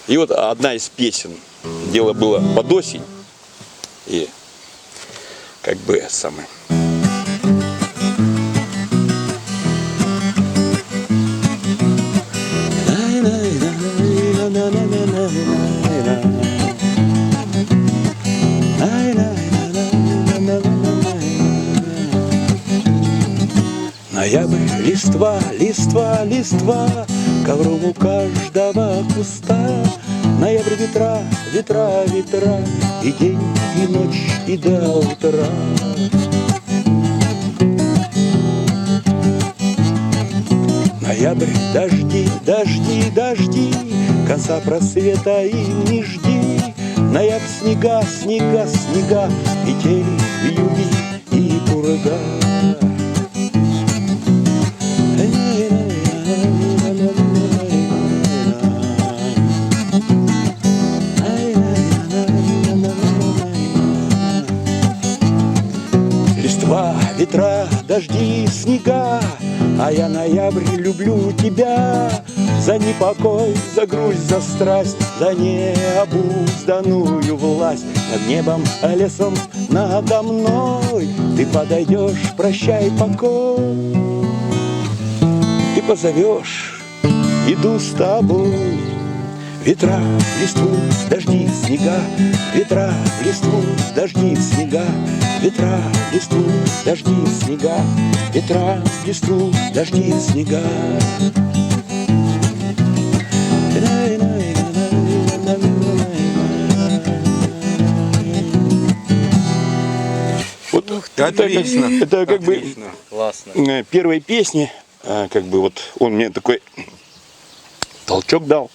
И вот одна из песен, дело было под осень, и как бы самое. Ноябрь, листва, листва, листва, ковром у каждого куста. Ноябрь, ветра, ветра, ветра, и день, и ночь, и до утра. Ноябрь, дожди, дожди, дожди, конца просвета им не жди. Ноябрь, снега, снега, снега, метели, вьюги и пурга. Листва, ветра, дожди, снега, а я, ноябрь, люблю тебя. За непокой, за грусть, за страсть, за необузданную власть. Над небом, лесом, надо мной ты подойдешь, прощай, покой. Ты позовешь, иду с тобой. Ветра, в листву, дожди, снега, ветра, в листву, дожди, снега, ветра, в листву, дожди, снега, ветра, в листву, дожди, снега. Вот это как бы классно. Первой песни, как бы вот он мне такой толчок дал.